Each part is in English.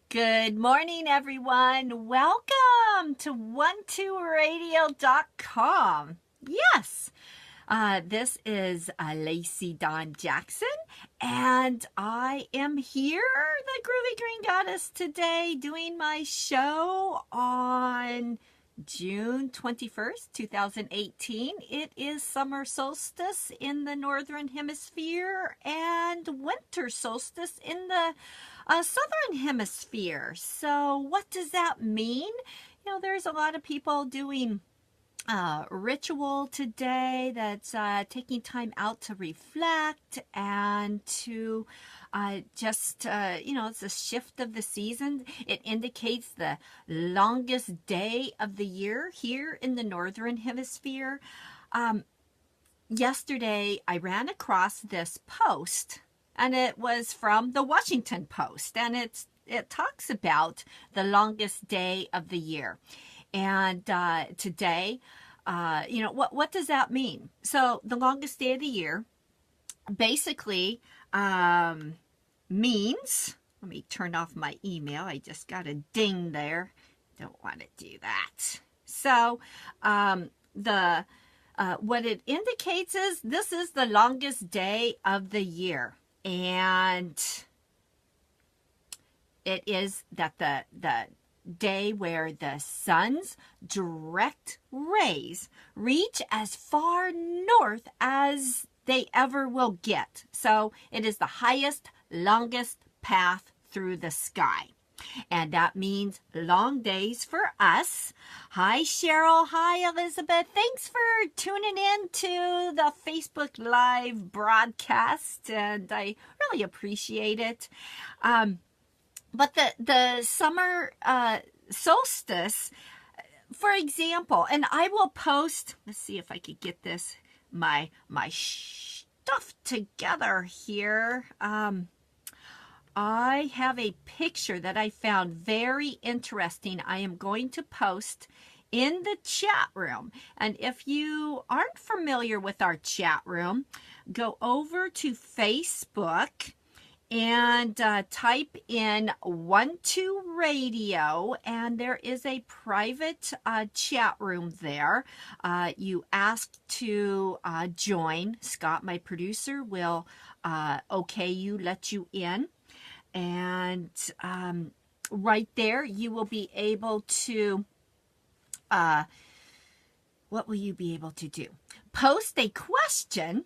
Good morning, everyone. Welcome to 12radio.com. Yes, this is Lacey Dawn Jackson, and I am here, the Groovy Green Goddess, today doing my show on June 21st, 2018. It is summer solstice in the northern hemisphere and winter solstice in the southern hemisphere. So what does that mean? There's a lot of people doing ritual today that's taking time out to reflect and to it's a shift of the season. It indicates the longest day of the year here in the northern hemisphere. Yesterday, I ran across this post, and it was from the Washington Post, and it talks about the longest day of the year. And today, what does that mean? So the longest day of the year basically means, let me turn off my email. I just got a ding there. Don't want to do that. So what it indicates is this is the longest day of the year. And it is that the day where the sun's direct rays reach as far north as they ever will get. So it is the highest, longest path through the sky. And that means long days for us. Hi, Cheryl. Hi, Elizabeth. Thanks for tuning in to the Facebook Live broadcast, and I really appreciate it. But the summer solstice, for example, and I will post, let's see if I could get this, my stuff together here. I have a picture that I found very interesting. I am going to post in the chat room. And if you aren't familiar with our chat room, go over to Facebook and type in 12 Radio, and there is a private chat room there. You ask to join. Scott, my producer, will okay you, let you in. And right there, you will be able to, what will you be able to do? Post a question.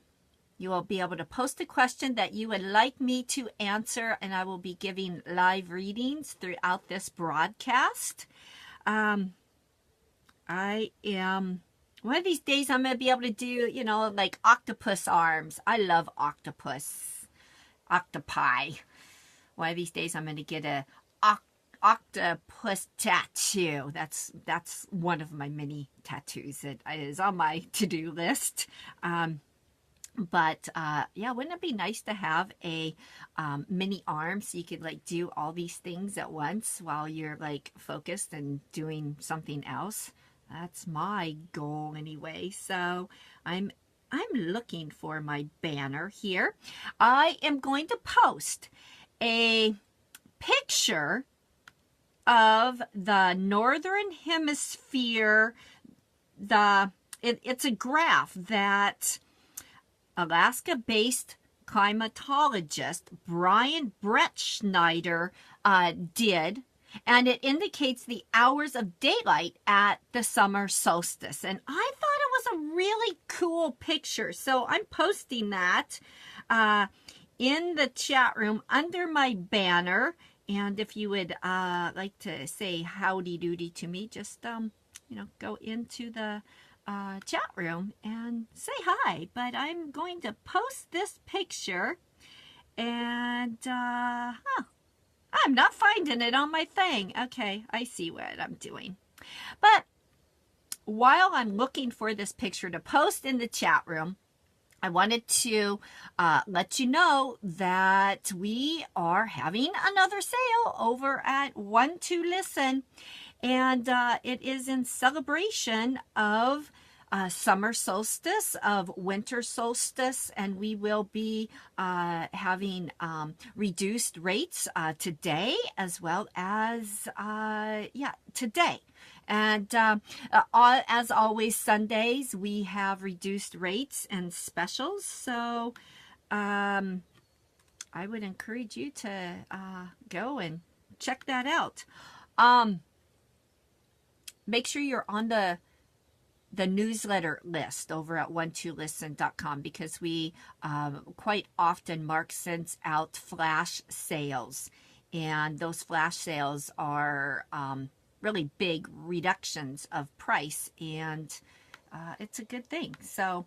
You will be able to post a question that you would like me to answer, and I will be giving live readings throughout this broadcast. One of these days I'm going to be able to do, like octopus arms. I love octopi. One of these days I'm going to get a octopus tattoo. That's one of my many tattoos that is on my to-do list. But wouldn't it be nice to have a mini arm so you could like do all these things at once while you're like focused and doing something else? That's my goal anyway. So I'm looking for my banner here. I am going to post a picture of the northern hemisphere. It's a graph that Alaska-based climatologist Brian Brettschneider did, and it indicates the hours of daylight at the summer solstice. And I thought it was a really cool picture, so I'm posting that in the chat room under my banner. And if you would like to say howdy doody to me, just go into the chat room and say hi. But I'm going to post this picture, and I'm not finding it on my thing. Okay, I see what I'm doing. But while I'm looking for this picture to post in the chat room, I wanted to let you know that we are having another sale over at 12 Listen, and it is in celebration of summer solstice of winter solstice, and we will be having reduced rates today as well as, today. And as always, Sundays, we have reduced rates and specials. So I would encourage you to go and check that out. Make sure you're on the newsletter list over at 12listen.com, because we quite often Mark sends out flash sales, and those flash sales are really big reductions of price, and it's a good thing. So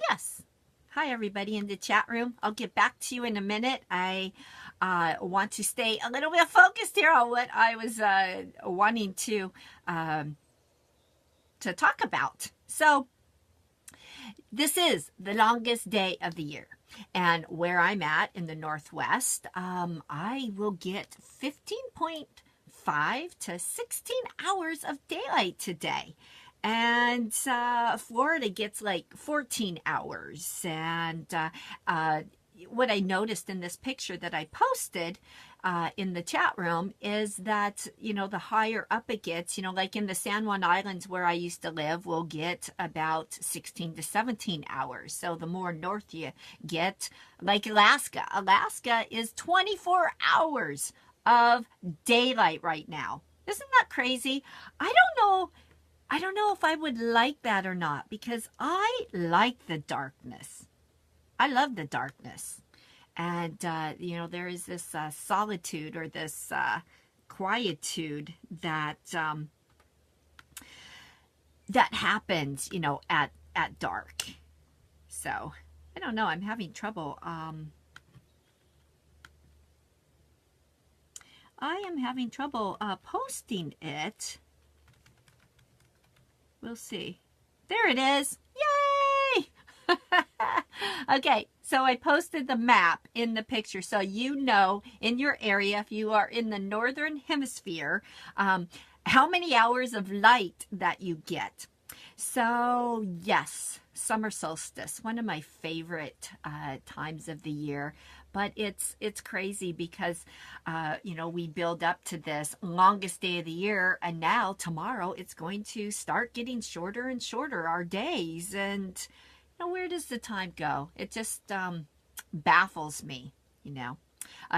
yes. Hi, everybody in the chat room. I'll get back to you in a minute. I want to stay a little bit focused here on what I was wanting to talk about. So this is the longest day of the year. And where I'm at in the Northwest, I will get 15.5 to 16 hours of daylight today. And Florida gets like 14 hours. And what I noticed in this picture that I posted in the chat room is that, the higher up it gets, like in the San Juan Islands where I used to live, we'll get about 16 to 17 hours. So the more north you get, like Alaska is 24 hours of daylight right now. Isn't that crazy? I don't know if I would like that or not, because I like the darkness. I love the darkness. And, there is this solitude, or this quietude that happens, at dark. So, I don't know. I'm having trouble. I am having trouble posting it. We'll see. There it is. Yay! Okay, so I posted the map in the picture, so in your area, if you are in the northern hemisphere, how many hours of light that you get. So yes, summer solstice, one of my favorite times of the year. But it's crazy because, we build up to this longest day of the year, and now tomorrow it's going to start getting shorter and shorter, our days. And, where does the time go? It just baffles me,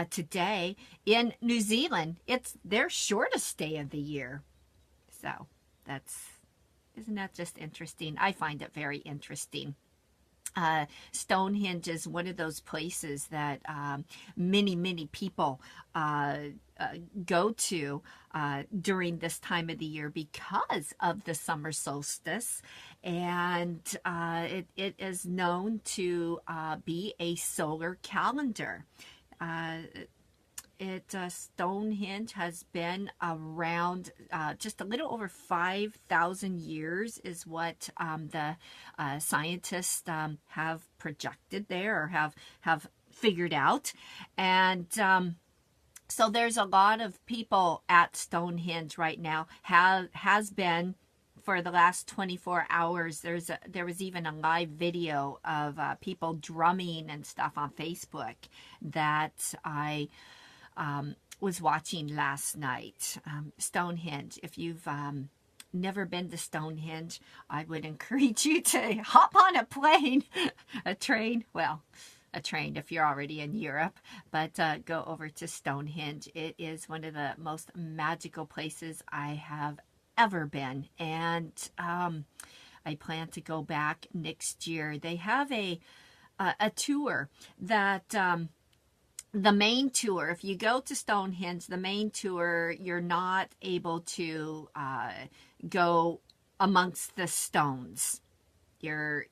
Today in New Zealand, it's their shortest day of the year. So isn't that just interesting? I find it very interesting. Stonehenge is one of those places that many people go to during this time of the year because of the summer solstice, and it is known to be a solar calendar. Stonehenge has been around just a little over 5,000 years is what the scientists have projected there, or have figured out. And so there's a lot of people at Stonehenge right now, has been for the last 24 hours. There was even a live video of people drumming and stuff on Facebook that I was watching last night. Stonehenge. If you've never been to Stonehenge, I would encourage you to hop on a plane, a train if you're already in Europe, but go over to Stonehenge. It is one of the most magical places I have ever been, and I plan to go back next year. They have a tour that the main tour, if you go to Stonehenge, the main tour, you're not able to go amongst the stones. You're,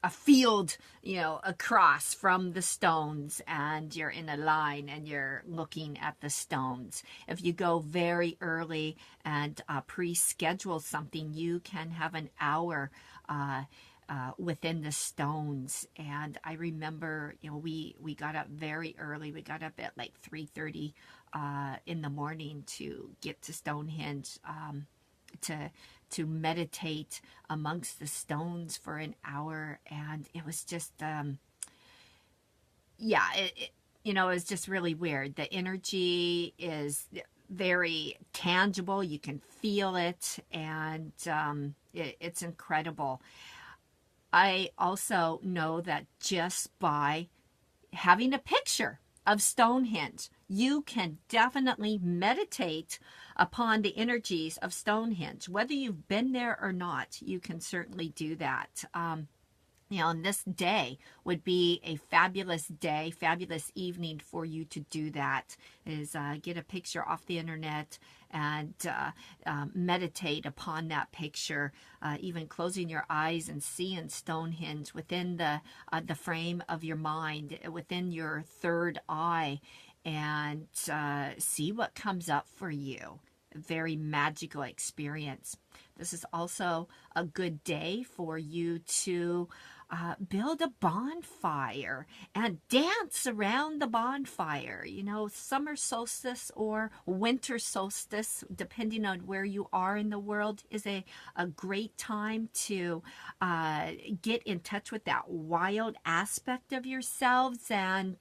a field, across from the stones, and you're in a line and you're looking at the stones. If you go very early and pre-schedule something, you can have an hour within the stones. And I remember, we got up very early. We got up at like 3:30 in the morning to get to Stonehenge. to meditate amongst the stones for an hour, and it was just yeah, it was just really weird. The energy is very tangible. You can feel it, and it's incredible. I also know that just by having a picture of Stonehenge, you can definitely meditate upon the energies of Stonehenge. Whether you've been there or not, you can certainly do that. And this day would be a fabulous day, fabulous evening for you to do that, is get a picture off the internet and meditate upon that picture, even closing your eyes and seeing Stonehenge within the frame of your mind, within your third eye, and see what comes up for you. A very magical experience. This is also a good day for you to build a bonfire and dance around the bonfire. Summer solstice or winter solstice, depending on where you are in the world, is a great time to get in touch with that wild aspect of yourselves and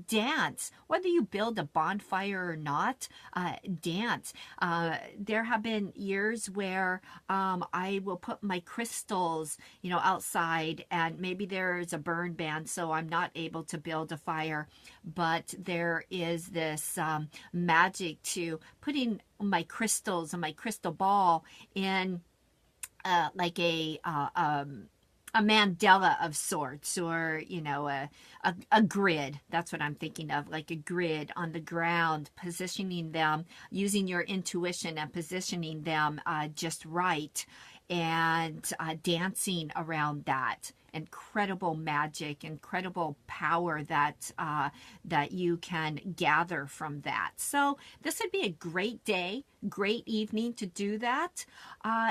dance. Whether you build a bonfire or not, dance. There have been years where I will put my crystals, outside, and maybe there's a burn ban, so I'm not able to build a fire, but there is this magic to putting my crystals and my crystal ball in like a mandala of sorts, or a grid. That's what I'm thinking of, like a grid on the ground, positioning them, using your intuition and positioning them just right, and dancing around that. Incredible magic, incredible power that you can gather from that. So this would be a great day, great evening to do that.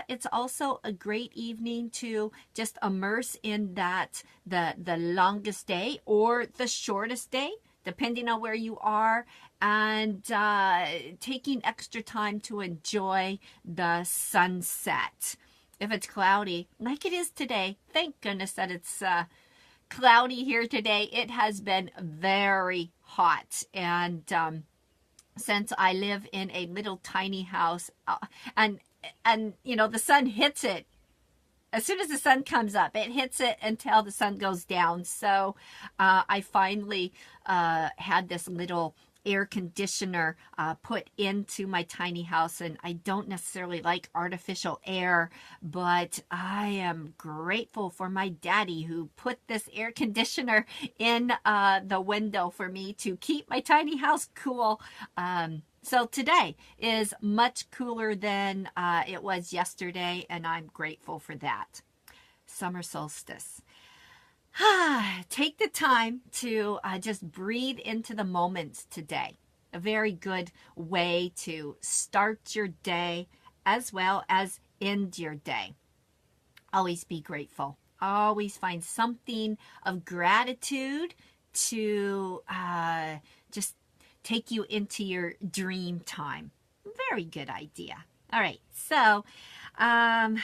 It's also a great evening to just immerse in that, the longest day or the shortest day, depending on where you are, and taking extra time to enjoy the sunset. If it's cloudy, like it is today, thank goodness that it's cloudy here today. It has been very hot, and since I live in a little tiny house, and the sun hits it. As soon as the sun comes up, it hits it until the sun goes down. So I finally had this little air conditioner put into my tiny house, and I don't necessarily like artificial air, but I am grateful for my daddy who put this air conditioner in the window for me to keep my tiny house cool. So today is much cooler than it was yesterday, and I'm grateful for that. Summer solstice. Take the time to just breathe into the moments today. A very good way to start your day as well as end your day. Always be grateful. Always find something of gratitude to just take you into your dream time. Very good idea. All right, so the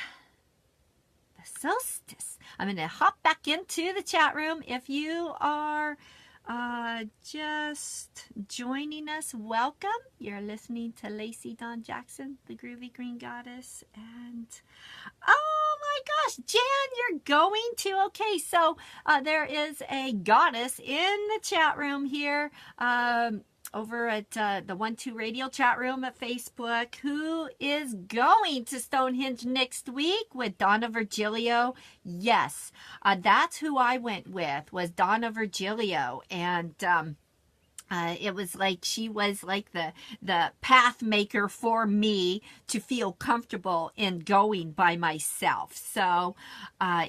solstice. I'm going to hop back into the chat room. If you are just joining us, welcome. You're listening to Lacey Dawn Jackson, the Groovy Green Goddess. And oh my gosh, Jan, you're going to. Okay, so there is a goddess in the chat room here. Over at the 1-2 Radio chat room at Facebook, who is going to Stonehenge next week with Donna Virgilio. Yes, that's who I went with, was Donna Virgilio. And it was like she was like the path maker for me to feel comfortable in going by myself. So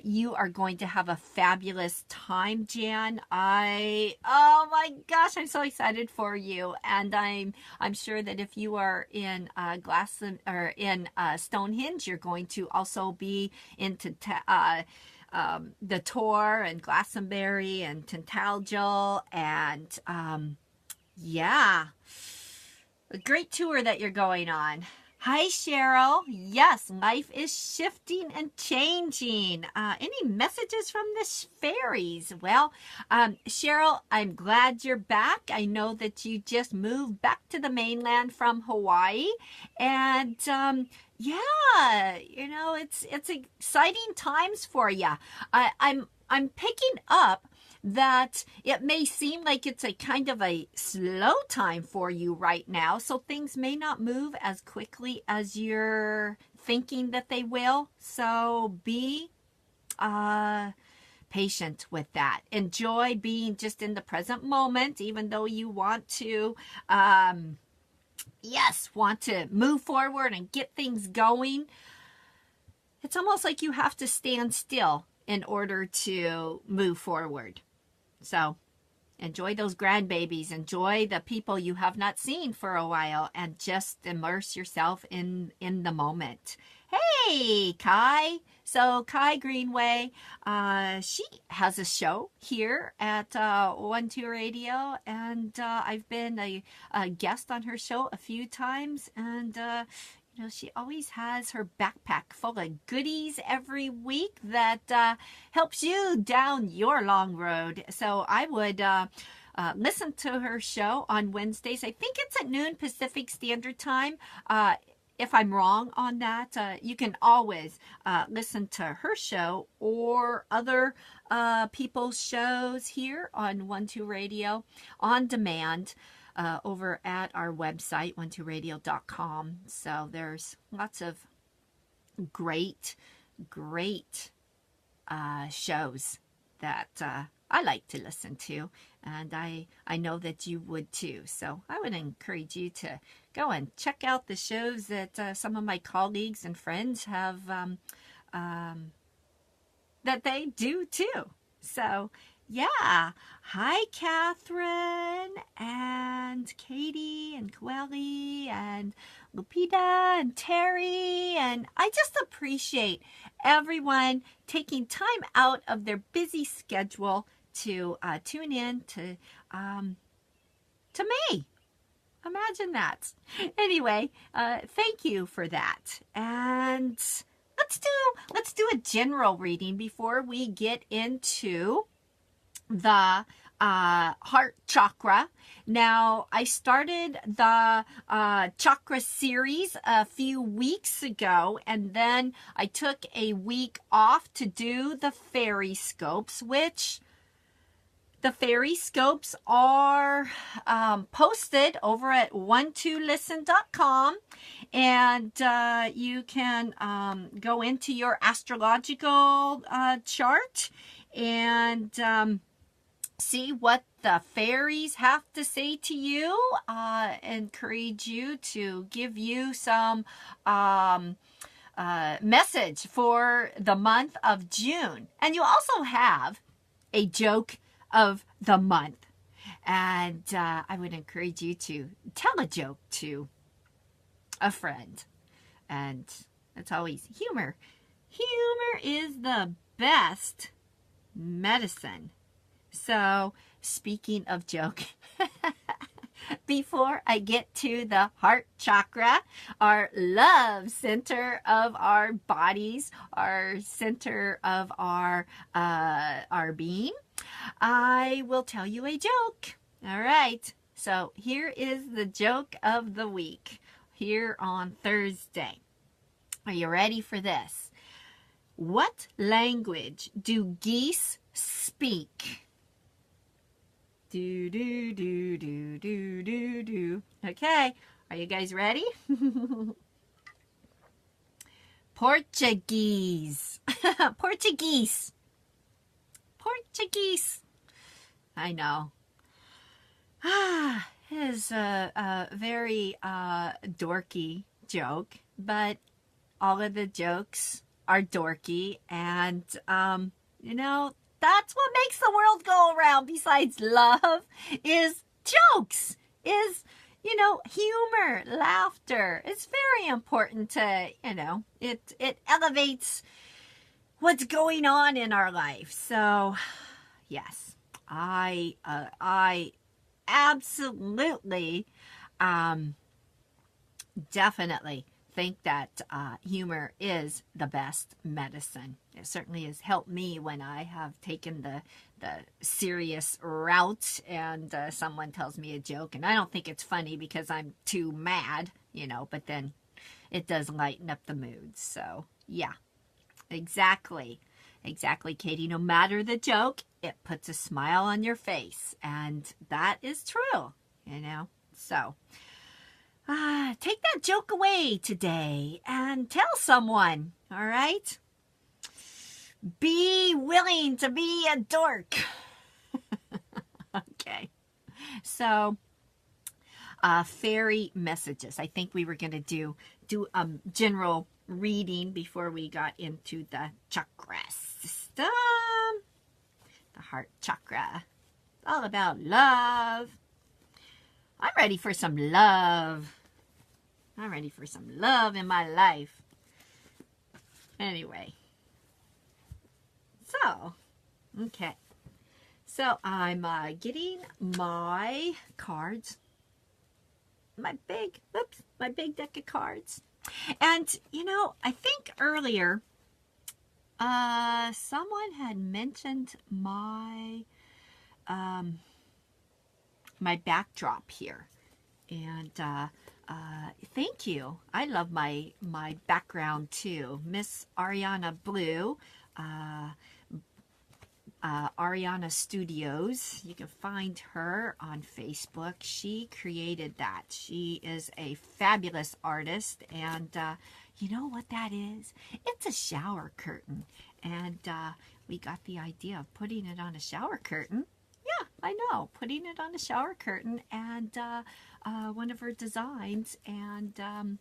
you are going to have a fabulous time, Jan. Oh my gosh, I'm so excited for you, and I'm sure that if you are in Stonehenge, you're going to also be into the Tor and Glastonbury and Tintagel, and yeah, a great tour that you're going on. Hi, Cheryl. Yes, life is shifting and changing. Any messages from the fairies? Well, Cheryl, I'm glad you're back. I know that you just moved back to the mainland from Hawaii, and yeah, it's exciting times for you. I'm picking up that it may seem like it's a kind of a slow time for you right now, so things may not move as quickly as you're thinking that they will. So be patient with that. Enjoy being just in the present moment, even though you want to want to move forward and get things going. It's almost like you have to stand still in order to move forward. So enjoy those grandbabies, enjoy the people you have not seen for a while, and just immerse yourself in the moment. Hey, Kai. So Kai Greenway, she has a show here at 12 Radio, and I've been a guest on her show a few times, and she always has her backpack full of goodies every week that helps you down your long road. So I would listen to her show on Wednesdays. I think it's at noon Pacific Standard Time. If I'm wrong on that, you can always listen to her show or other people's shows here on 12 Radio on demand. Over at our website, 12radio.com. So there's lots of great shows that I like to listen to, and I know that you would too. So I would encourage you to go and check out the shows that some of my colleagues and friends have that they do too. So yeah. Hi, Catherine and Katie and Coeli and Lupita and Terry. And I just appreciate everyone taking time out of their busy schedule to tune in to me. Imagine that. Anyway, thank you for that. And let's do a general reading before we get into the heart chakra. Now, I started the chakra series a few weeks ago, and then I took a week off to do the fairy scopes, which the fairy scopes are posted over at 12listen.com, and you can go into your astrological chart and see what the fairies have to say to you. Encourage you to give you some message for the month of June. And you also have a joke of the month. And I would encourage you to tell a joke to a friend. And it's always humor. Humor is the best medicine. So, speaking of joke, before I get to the heart chakra, our love center of our bodies, our center of our being, I will tell you a joke. All right. So, here is the joke of the week here on Thursday. Are you ready for this? What language do geese speak? Do, do, do, do, do, do, do. Okay, are you guys ready? Portuguese. Portuguese. Portuguese. I know. It is a very dorky joke, but all of the jokes are dorky, and that's what makes the world go around, besides love, is jokes, is, humor, laughter. It's very important to, it elevates what's going on in our life. So, yes, I absolutely, definitely think that humor is the best medicine. It certainly has helped me when I have taken the serious route and someone tells me a joke and I don't think it's funny because I'm too mad, but then it does lighten up the mood. So, yeah, exactly. Exactly, Katie. No matter the joke, it puts a smile on your face. And that is true, So, take that joke away today and tell someone, all right? Be willing to be a dork. Okay. So, fairy messages. I think we were going to do a general reading before we got into the chakra system. The heart chakra. It's all about love. I'm ready for some love. I'm ready for some love in my life. Anyway. So, okay. So, I'm getting my cards. My big deck of cards. And, I think earlier, someone had mentioned my my backdrop here. And thank you. I love my background too. Miss Ariana Blue, Ariana Studios. You can find her on Facebook. She created that. She is a fabulous artist. And you know what that is? It's a shower curtain. And we got the idea of putting it on a shower curtain. Yeah, I know. Putting it on a shower curtain and one of her designs and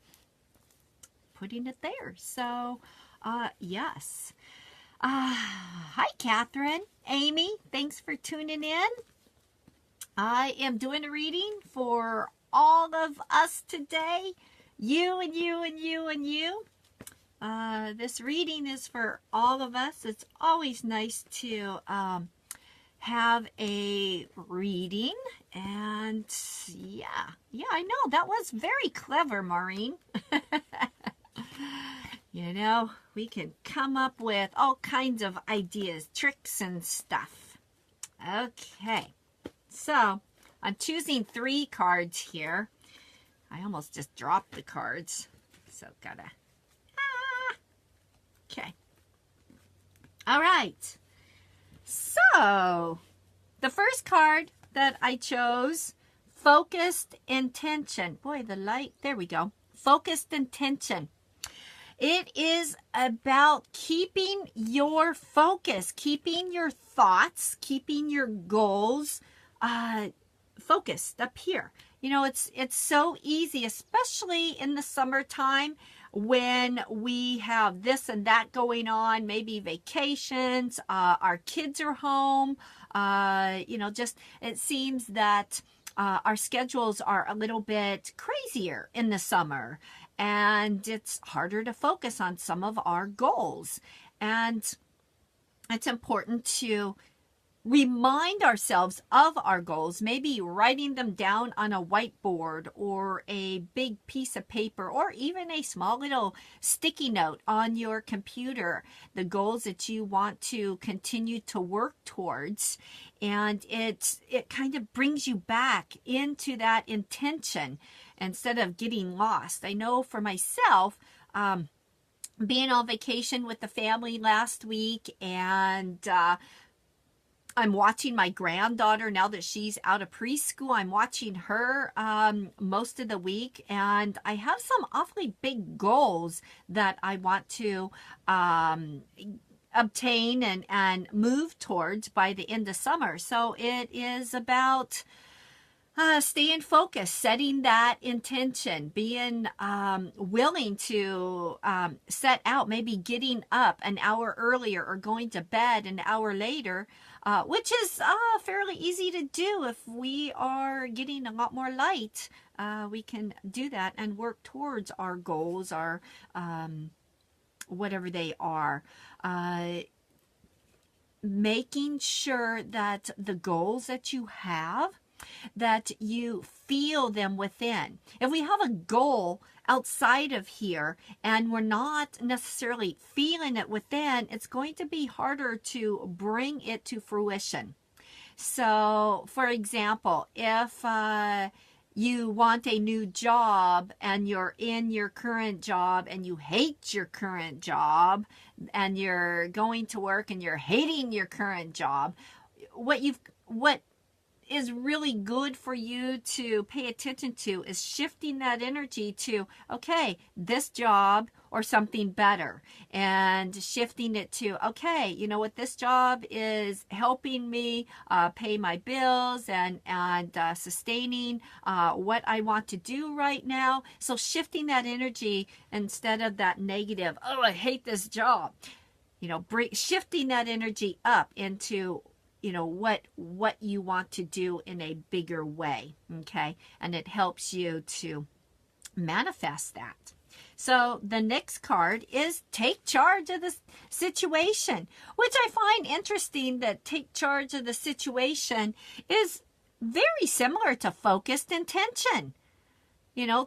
putting it there. So, yes. Hi, Catherine. Amy, thanks for tuning in. I am doing a reading for all of us today. You and you and you and you. This reading is for all of us. It's always nice to have a reading. And yeah, I know. That was very clever, Maureen. We can come up with all kinds of ideas, tricks, and stuff. Okay, so I'm choosing 3 cards here. I almost just dropped the cards, so gotta... Okay. All right. So, the first card that I chose, Focused Intention. Boy, the light, there we go. Focused Intention. It is about keeping your focus, keeping your thoughts, keeping your goals focused up here. It's so easy, especially in the summertime when we have this and that going on, maybe vacations, our kids are home, just it seems that our schedules are a little bit crazier in the summer. And it's harder to focus on some of our goals. And it's important to remind ourselves of our goals, maybe writing them down on a whiteboard or a big piece of paper or even a small little sticky note on your computer, the goals that you want to continue to work towards. And it kind of brings you back into that intention instead of getting lost. I know for myself, being on vacation with the family last week, and I'm watching my granddaughter now that she's out of preschool. I'm watching her most of the week, and I have some awfully big goals that I want to obtain and move towards by the end of summer. So it is about staying focused, setting that intention, being willing to set out, maybe getting up an hour earlier or going to bed an hour later, which is fairly easy to do if we are getting a lot more light. We can do that and work towards our goals, our whatever they are. Making sure that the goals that you have that you feel them within. If we have a goal outside of here and we're not necessarily feeling it within, it's going to be harder to bring it to fruition. So, for example, if you want a new job and you're in your current job and you hate your current job and you're going to work and you're hating your current job, what is really good for you to pay attention to is shifting that energy to, okay, this job or something better, and shifting it to, okay, you know what, this job is helping me pay my bills and sustaining what I want to do right now. So shifting that energy instead of that negative, oh, I hate this job, shifting that energy up into what you want to do in a bigger way, okay? And it helps you to manifest that. So the next card is take charge of the situation, which I find interesting that take charge of the situation is very similar to focused intention.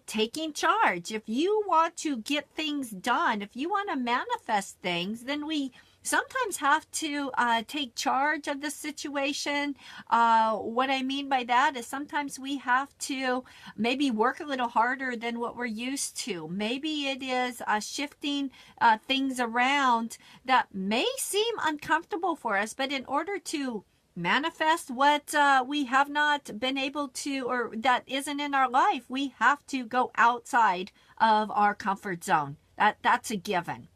Taking charge. If you want to get things done, if you want to manifest things, then we sometimes have to take charge of the situation. What I mean by that is sometimes we have to maybe work a little harder than what we're used to. Maybe it is shifting things around that may seem uncomfortable for us, but in order to manifest what we have not been able to, or that isn't in our life, we have to go outside of our comfort zone. That's a given.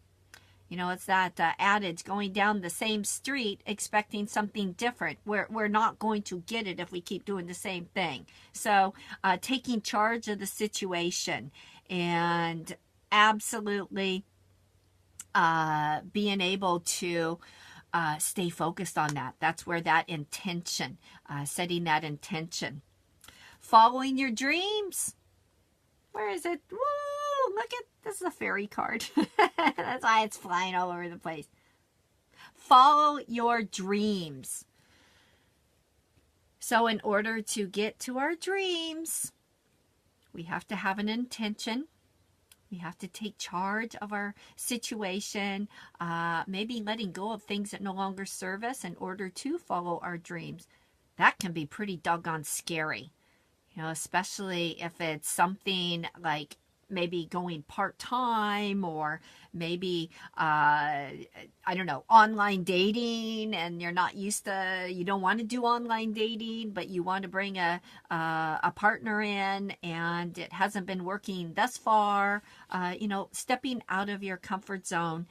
It's that adage, going down the same street expecting something different. We're not going to get it if we keep doing the same thing. So taking charge of the situation and absolutely being able to stay focused on that. That's where that intention, setting that intention. Following your dreams. Where is it? Woo! Look at, this is a fairy card. That's why it's flying all over the place. Follow your dreams. So in order to get to our dreams, we have to have an intention. We have to take charge of our situation, maybe letting go of things that no longer serve us in order to follow our dreams. That can be pretty doggone scary, especially if it's something like maybe going part-time, or maybe, online dating, and you're not used to, you don't want to do online dating, but you want to bring a partner in, and it hasn't been working thus far. Stepping out of your comfort zone,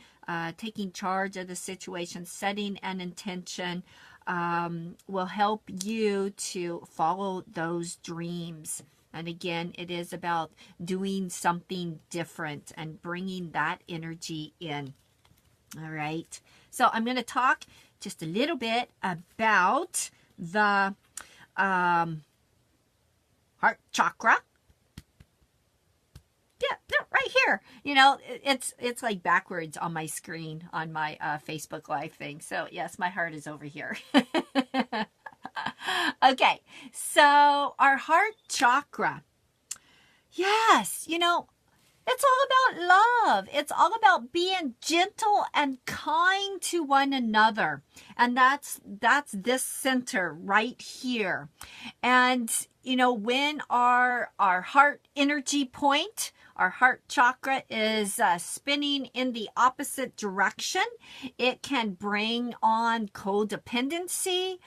taking charge of the situation, setting an intention, will help you to follow those dreams. And again, it is about doing something different and bringing that energy in. All right. So I'm going to talk just a little bit about the heart chakra. Yeah, right here. It's like backwards on my screen on my Facebook Live thing. So yes, my heart is over here. Okay, so our heart chakra. Yes, it's all about love. It's all about being gentle and kind to one another. And that's this center right here. And, when our heart energy point, our heart chakra is spinning in the opposite direction, it can bring on codependency,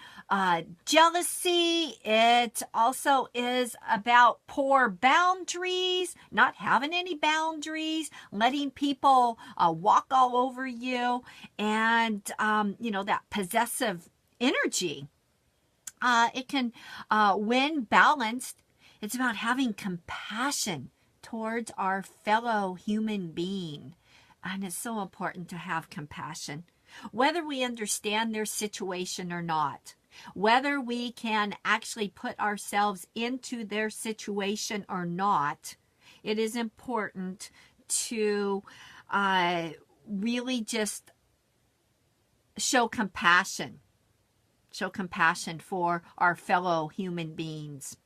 jealousy. It also is about poor boundaries, not having any boundaries, letting people walk all over you, and, that possessive energy. It can, when balanced, it's about having compassion towards our fellow human being. And it's so important to have compassion, whether we understand their situation or not, whether we can actually put ourselves into their situation or not. It is important to really just show compassion. show compassion for our fellow human beings.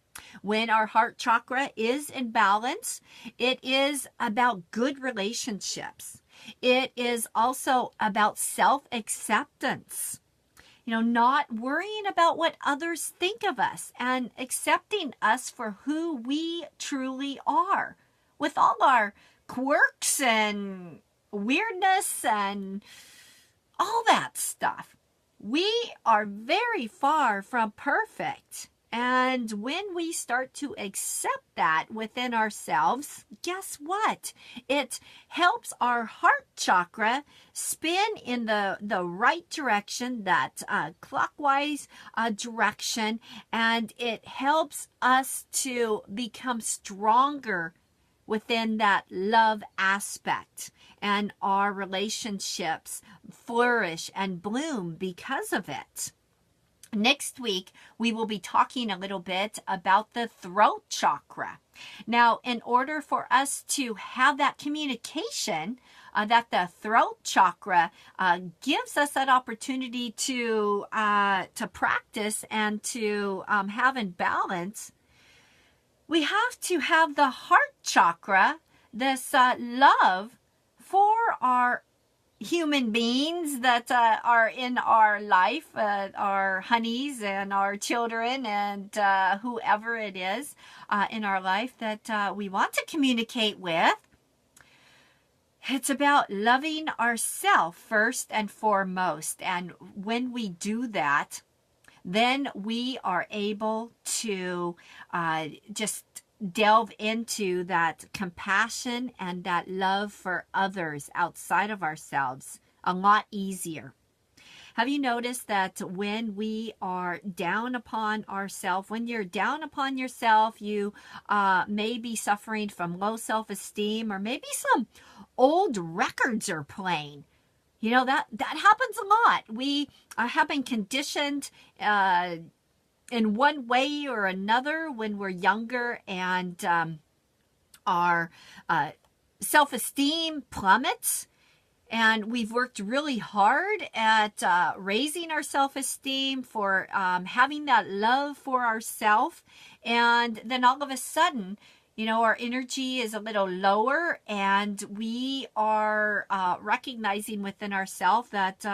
When our heart chakra is in balance, it is about good relationships. It is also about self-acceptance. Not worrying about what others think of us and accepting us for who we truly are, with all our quirks and weirdness and all that stuff. We are very far from perfect. And when we start to accept that within ourselves, guess what? It helps our heart chakra spin in the right direction, that clockwise direction, and it helps us to become stronger within that love aspect, and our relationships flourish and bloom because of it. Next week, we will be talking a little bit about the throat chakra. Now, in order for us to have that communication, that the throat chakra gives us that opportunity to practice and to have in balance, we have to have the heart chakra, this love for our human beings that are in our life, our honeys and our children and whoever it is in our life that we want to communicate with. It's about loving ourselves first and foremost. And when we do that, then we are able to just delve into that compassion and that love for others outside of ourselves a lot easier. Have you noticed that when we are down upon ourselves, when you're down upon yourself, you may be suffering from low self-esteem, or maybe some old records are playing. That happens a lot. We have been conditioned in one way or another when we're younger, and our self-esteem plummets. And we've worked really hard at raising our self-esteem, for having that love for ourselves. And then all of a sudden, our energy is a little lower, and we are recognizing within ourselves that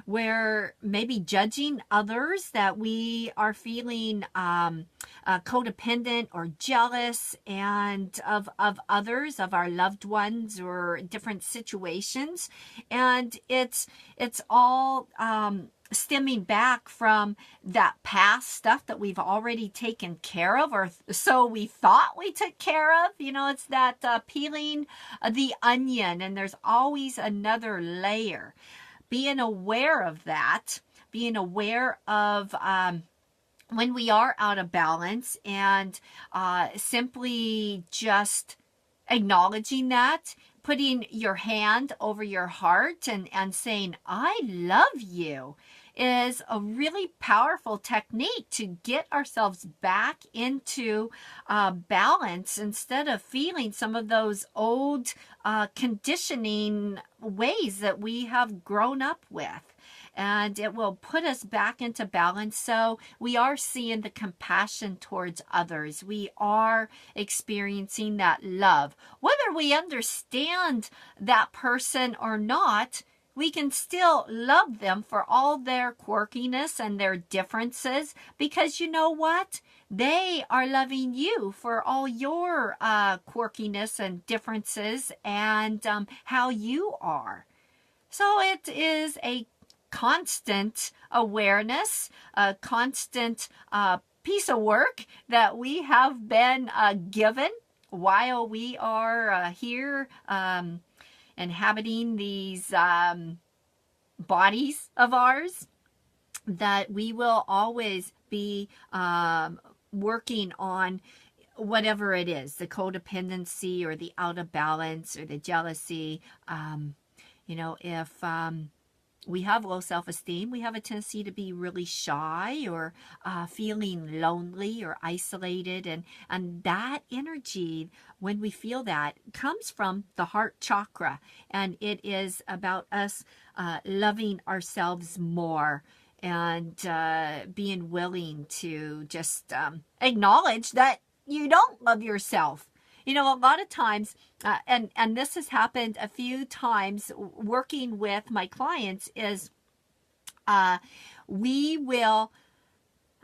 we're maybe judging others, that we are feeling codependent or jealous and of others, of our loved ones, or different situations. And it's all stemming back from that past stuff that we've already taken care of, or so we thought we took care of. It's that peeling the onion, and there's always another layer. Being aware of that, being aware of when we are out of balance, and simply just acknowledging that, putting your hand over your heart and saying, I love you, is a really powerful technique to get ourselves back into balance, instead of feeling some of those old conditioning ways that we have grown up with. And it will put us back into balance. So we are seeing the compassion towards others. We are experiencing that love. Whether we understand that person or not, we can still love them for all their quirkiness and their differences, because you know what? They are loving you for all your quirkiness and differences, and how you are. So it is a constant awareness, a constant piece of work that we have been given while we are here inhabiting these bodies of ours, that we will always be working on whatever it is, the codependency or the out of balance or the jealousy. If we have low self-esteem, we have a tendency to be really shy, or feeling lonely or isolated. And that energy, when we feel that, comes from the heart chakra. And it is about us loving ourselves more and being willing to just acknowledge that you don't love yourself. You know, a lot of times, and this has happened a few times working with my clients, is we will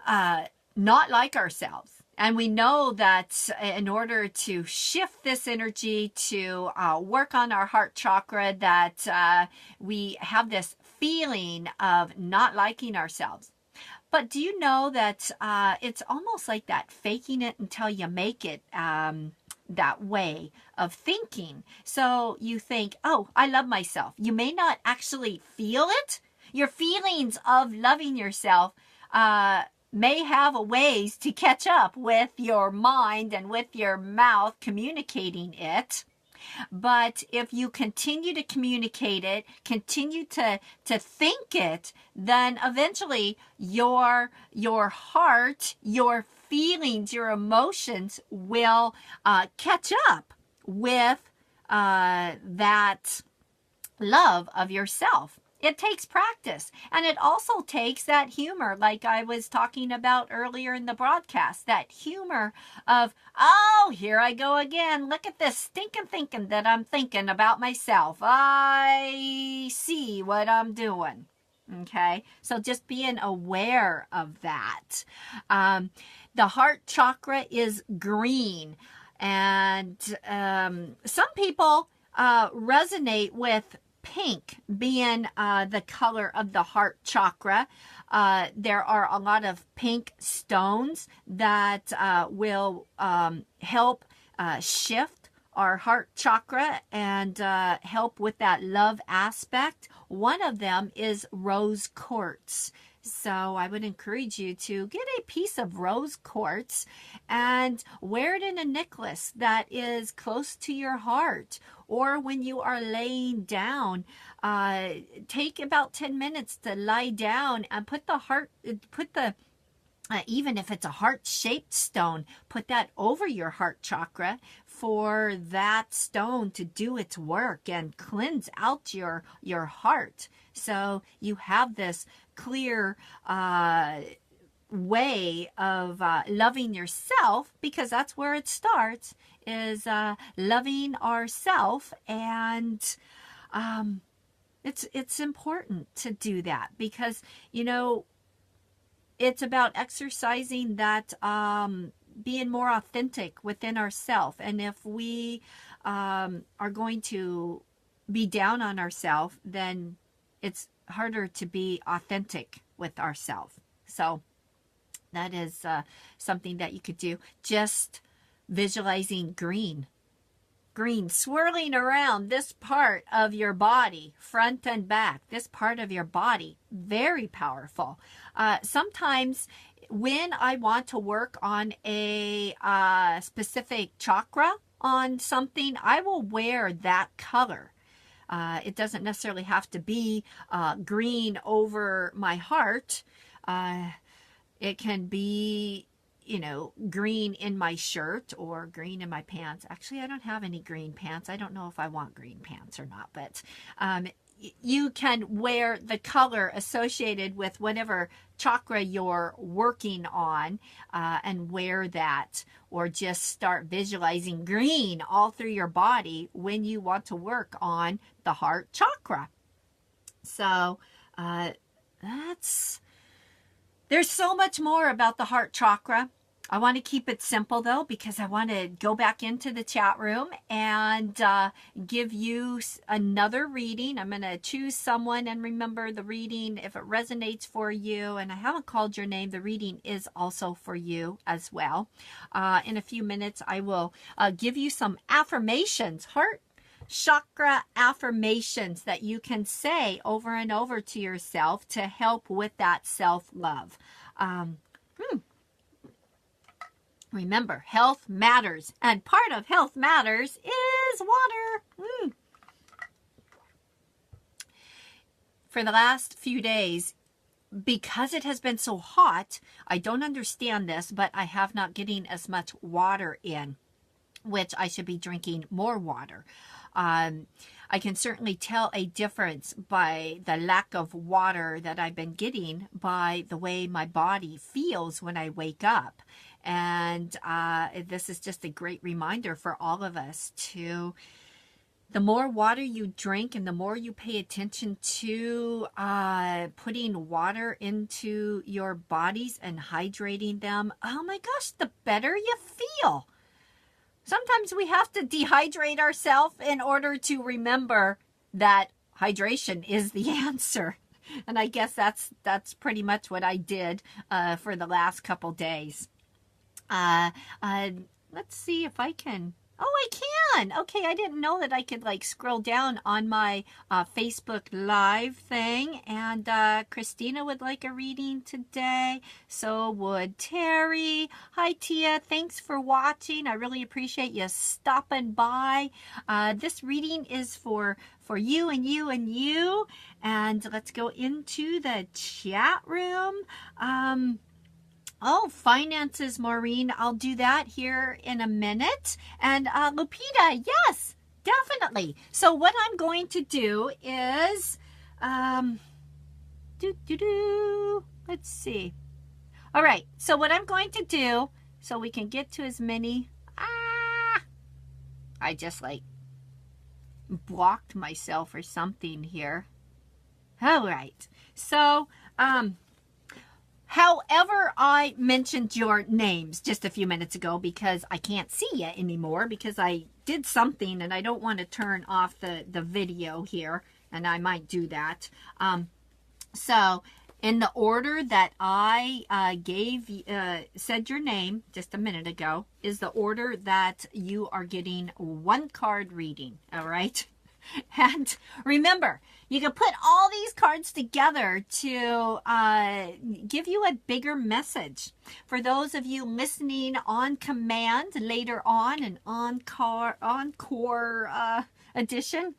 not like ourselves. And we know that in order to shift this energy, to work on our heart chakra, that we have this feeling of not liking ourselves. But do you know that it's almost like that faking it until you make it, that way of thinking. So you think, oh, I love myself. You may not actually feel it. Your feelings of loving yourself may have a ways to catch up with your mind and with your mouth communicating it. But if you continue to communicate it, continue to think it, then eventually your heart, your feelings, your emotions will catch up with that love of yourself. It takes practice, and it also takes that humor, like I was talking about earlier in the broadcast, that humor of, oh, here I go again. Look at this stinking thinking that I'm thinking about myself. I see what I'm doing. Okay, so just being aware of that. The heart chakra is green, and some people resonate with pink being the color of the heart chakra. There are a lot of pink stones that will help shift our heart chakra and help with that love aspect. One of them is rose quartz. So I would encourage you to get a piece of rose quartz and wear it in a necklace that is close to your heart. Or when you are laying down, take about 10 minutes to lie down and even if it's a heart-shaped stone, put that over your heart chakra for that stone to do its work and cleanse out your heart. So you have this clear way of loving yourself, because that's where it starts, is loving ourself. And it's important to do that, because, you know, it's about exercising that being more authentic within ourselves. And if we are going to be down on ourselves, then it's harder to be authentic with ourselves. So that is something that you could do. Just visualizing green swirling around this part of your body, front and back, this part of your body. Very powerful. Sometimes when I want to work on a specific chakra on something, I will wear that color. It doesn't necessarily have to be green over my heart. It can be, you know, green in my shirt or green in my pants. Actually, I don't have any green pants. I don't know if I want green pants or not, but you can wear the color associated with whatever chakra you're working on and wear that, or just start visualizing green all through your body when you want to work on the heart chakra. So there's so much more about the heart chakra. I want to keep it simple, though, because I want to go back into the chat room and give you another reading. I'm going to choose someone, and remember, the reading, if it resonates for you, and I haven't called your name, the reading is also for you as well. In a few minutes, I will give you some affirmations, heart chakra affirmations that you can say over and over to yourself to help with that self-love. Remember, health matters, and part of health matters is water. For the last few days, because it has been so hot, I don't understand this, but I have not getting as much water in, which I should be drinking more water. I can certainly tell a difference by the lack of water that I've been getting by the way my body feels when I wake up. And this is just a great reminder for all of us to, the more water you drink and the more you pay attention to putting water into your bodies and hydrating them, oh my gosh, the better you feel. Sometimes we have to dehydrate ourselves in order to remember that hydration is the answer. And I guess that's pretty much what I did for the last couple days. Let's see if I can. Oh, I can. Okay, I didn't know that I could like scroll down on my Facebook Live thing. And Christina would like a reading today. So would Terry. Hi, Tia. Thanks for watching. I really appreciate you stopping by. This reading is for you and you and you. And let's go into the chat room. Oh, finances, Maureen. I'll do that here in a minute. And Lupita, yes, definitely. So what I'm going to do is, let's see. All right. So what I'm going to do, so we can get to as many. I just like blocked myself or something here. All right. So, however, I mentioned your names just a few minutes ago because I can't see you anymore because I did something and I don't want to turn off the video here, and I might do that. So in the order that I said your name just a minute ago is the order that you are getting one card reading, all right? And remember, you can put all these cards together to give you a bigger message. For those of you listening on command later on, an encore edition,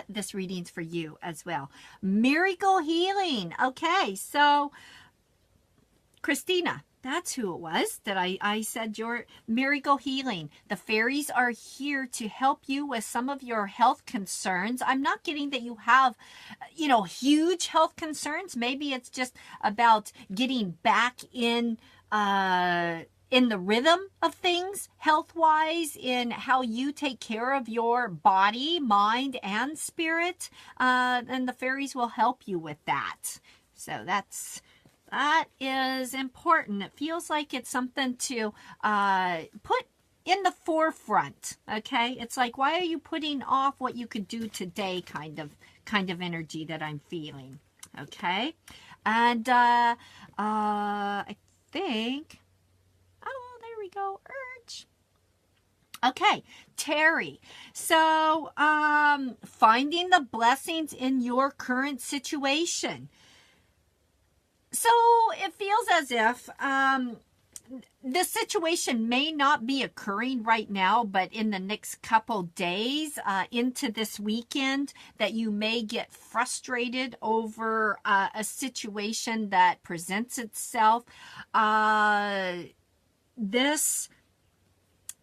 this reading's for you as well. Miracle healing. Okay, so Christina, that's who it was that I said your miracle healing. The fairies are here to help you with some of your health concerns. I'm not getting that you have, huge health concerns. Maybe it's just about getting back in the rhythm of things health-wise, in how you take care of your body, mind, and spirit. And the fairies will help you with that. So that is important. It feels like it's something to put in the forefront. Okay, it's like, why are you putting off what you could do today? Kind of energy that I'm feeling. Okay, and I think. Oh, there we go. Urge. Okay, Terry. So, finding the blessings in your current situation. So it feels as if this situation may not be occurring right now, but in the next couple days into this weekend, that you may get frustrated over a situation that presents itself.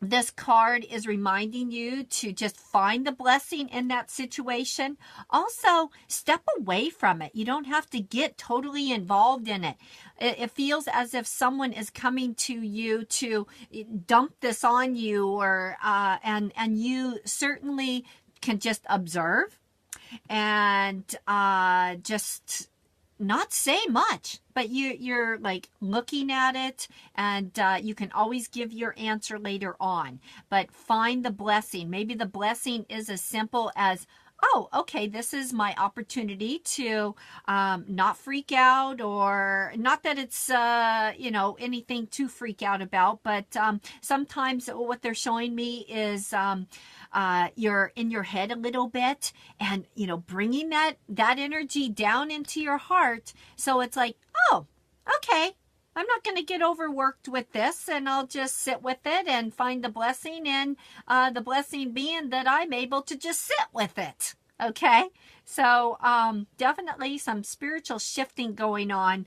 This card is reminding you to just find the blessing in that situation. Also, step away from it. You don't have to get totally involved in it. It feels as if someone is coming to you to dump this on you, or and you certainly can just observe and just not say much, but you're like looking at it, and you can always give your answer later on. But find the blessing. Maybe the blessing is as simple as, oh, okay, this is my opportunity to not freak out, or not that it's, anything to freak out about, but sometimes what they're showing me is you're in your head a little bit, and, bringing that energy down into your heart. So it's like, oh, okay, I'm not going to get overworked with this, and I'll just sit with it and find the blessing, and the blessing being that I'm able to just sit with it. Okay, so definitely some spiritual shifting going on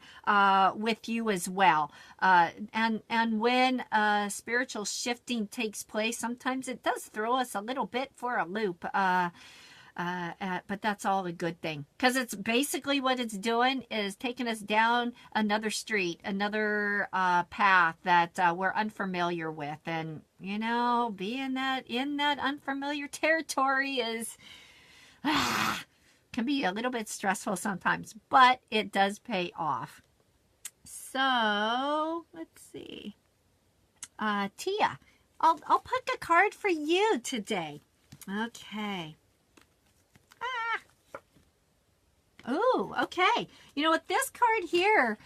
with you as well. And when spiritual shifting takes place, sometimes it does throw us a little bit for a loop. But that's all a good thing, because it's basically what it's doing is taking us down another street, another path that we're unfamiliar with, and being that in that unfamiliar territory is can be a little bit stressful sometimes, but it does pay off. So let's see, Tia, I'll pick a card for you today. Okay. Oh, okay. You know what? This card here,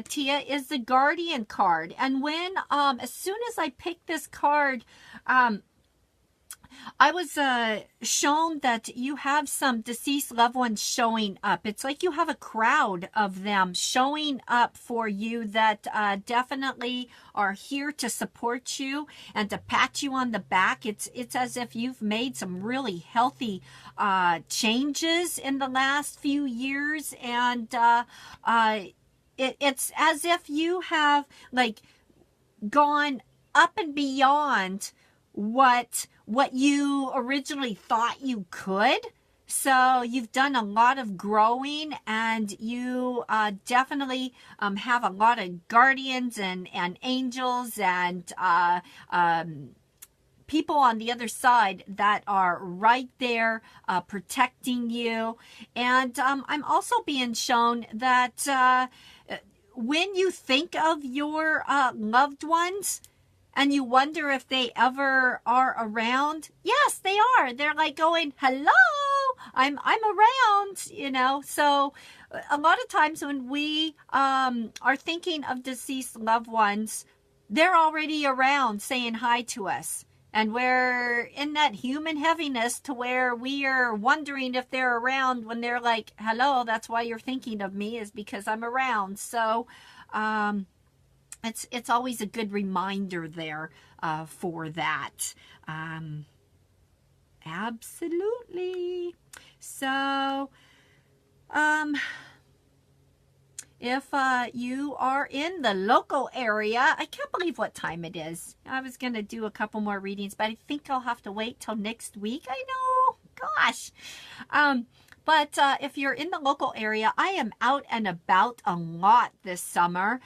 Tia, is the Guardian card. And when, as soon as I picked this card, I was shown that you have some deceased loved ones showing up. It's like you have a crowd of them showing up for you that definitely are here to support you and to pat you on the back. It's as if you've made some really healthy changes in the last few years, and it's as if you have gone up and beyond what you originally thought you could. So you've done a lot of growing, and you definitely have a lot of guardians and angels and people on the other side that are right there protecting you. And I'm also being shown that when you think of your loved ones, and you wonder if they ever are around. Yes, they are. They're like going, hello, I'm around, So a lot of times when we are thinking of deceased loved ones, they're already around saying hi to us. And we're in that human heaviness to where we are wondering if they're around when they're like, hello, that's why you're thinking of me, is because I'm around. So, it's always a good reminder there for that. Absolutely. So, if you are in the local area, I can't believe what time it is. I was going to do a couple more readings, but I think I'll have to wait till next week. I know. Gosh. But if you're in the local area, I am out and about a lot this summer.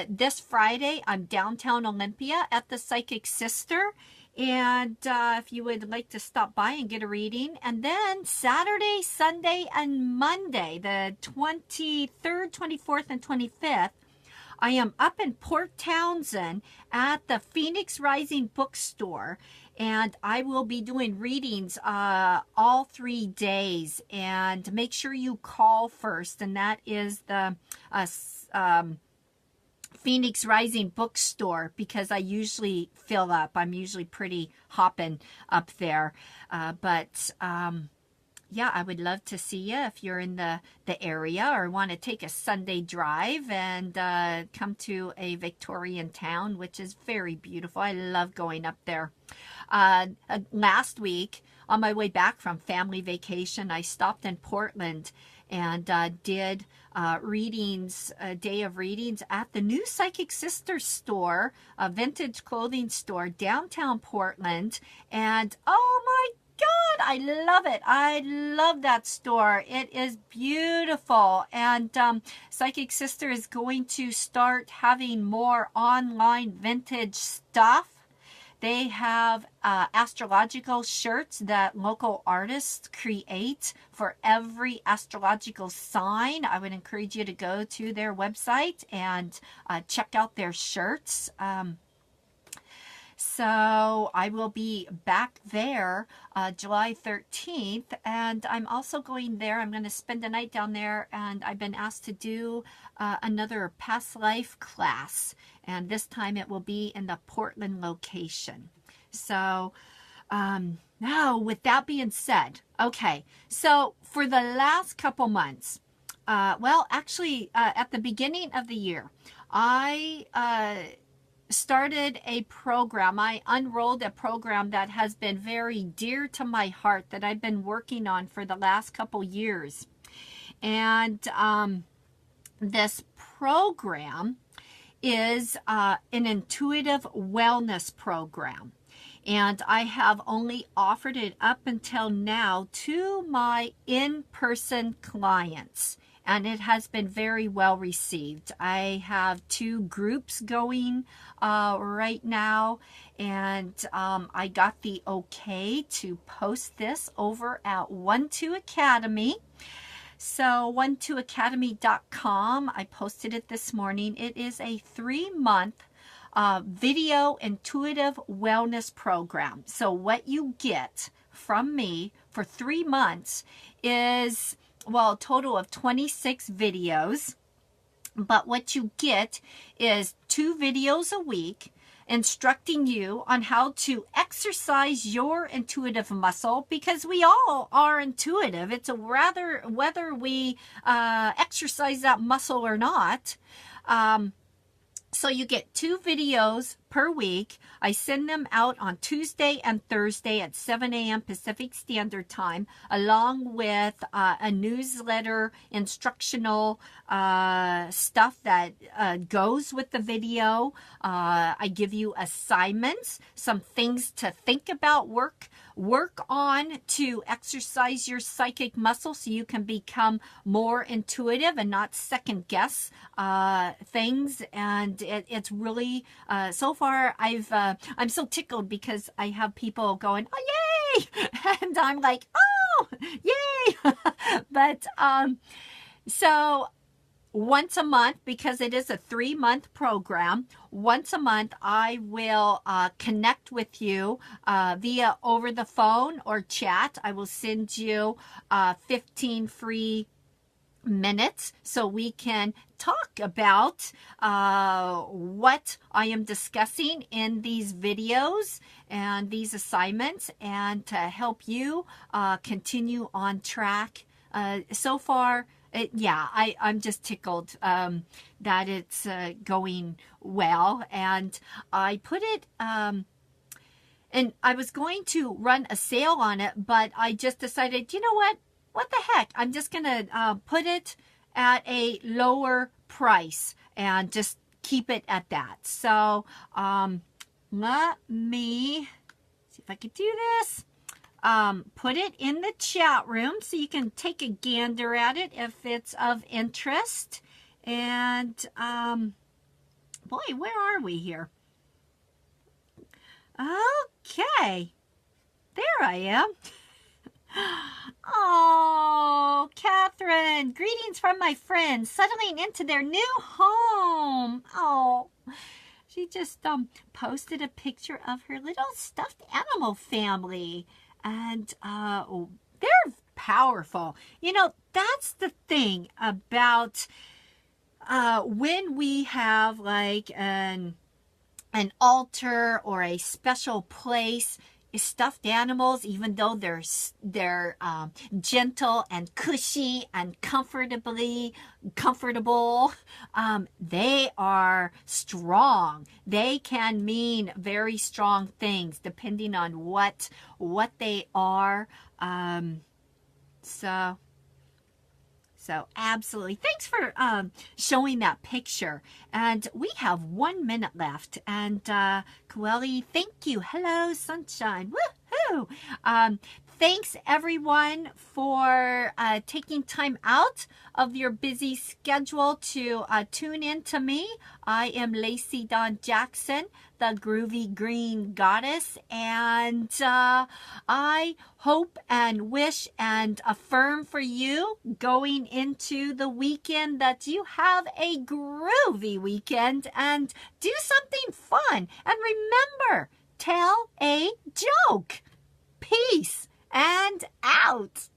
This Friday, I'm downtown Olympia at the Psychic Sister. And if you would like to stop by and get a reading. And then Saturday, Sunday, and Monday, the 23rd, 24th, and 25th, I am up in Port Townsend at the Phoenix Rising Bookstore. And I will be doing readings all 3 days. And make sure you call first. And that is the Phoenix Rising Bookstore, because I usually fill up. I'm usually pretty hopping up there. Yeah, I would love to see you if you're in the area or want to take a Sunday drive and come to a Victorian town, which is very beautiful. I love going up there. Last week, on my way back from family vacation, I stopped in Portland and did readings, a day of readings at the new Psychic Sister store, a vintage clothing store, downtown Portland. And oh my God, I love it. I love that store. It is beautiful. And Psychic Sister is going to start having more online vintage stuff. They have astrological shirts that local artists create for every astrological sign. I would encourage you to go to their website and check out their shirts. So I will be back there July 13th, and I'm also going there. I'm going to spend the night down there, and I've been asked to do another past life class, and this time it will be in the Portland location. So now, with that being said, okay, so for the last couple months, well, actually, at the beginning of the year, I started a program. I unrolled a program that has been very dear to my heart that I've been working on for the last couple years. And this program is an intuitive wellness program. And I have only offered it up until now to my in-person clients. And it has been very well received. I have 2 groups going right now. And I got the okay to post this over at 12 Academy. So 12academy.com, I posted it this morning. It is a 3-month video intuitive wellness program. So what you get from me for 3 months is, well, a total of 26 videos. But what you get is 2 videos a week instructing you on how to exercise your intuitive muscle, because we all are intuitive. It's a rather whether we exercise that muscle or not. So you get 2 videos per week. I send them out on Tuesday and Thursday at 7 a.m. Pacific Standard Time, along with a newsletter, instructional stuff that goes with the video. I give you assignments, some things to think about, work on to exercise your psychic muscle so you can become more intuitive and not second guess things. And it's really so far I'm so tickled because I have people going, oh yay, and I'm like, oh yay. But so once a month, because it is a 3-month program, once a month I will connect with you via over the phone or chat. I will send you 15 free minutes so we can talk about what I am discussing in these videos and these assignments, and to help you continue on track. So far, I'm just tickled that it's going well. And I put it, and I was going to run a sale on it, but I just decided, you know what? What the heck? I'm just going to put it at a lower price and just keep it at that. So let me see if I can do this. Put it in the chat room so you can take a gander at it if it's of interest. And boy, where are we here? Okay, there I am. Oh, Catherine, greetings from my friends settling into their new home. Oh, she just posted a picture of her little stuffed animal family, and they're powerful. You know, that's the thing about when we have like an altar or a special place. Stuffed animals, even though they're gentle and cushy and comfortable, they are strong. They can mean very strong things depending on what they are. So absolutely. Thanks for showing that picture. And we have 1 minute left. And Coeli, thank you. Hello, sunshine. Woohoo! Thanks, everyone, for taking time out of your busy schedule to tune in to me. I am Lacey Dawn Jackson, the Groovy Green Goddess, and I hope and wish and affirm for you going into the weekend that you have a groovy weekend and do something fun. And remember, tell a joke. Peace and out.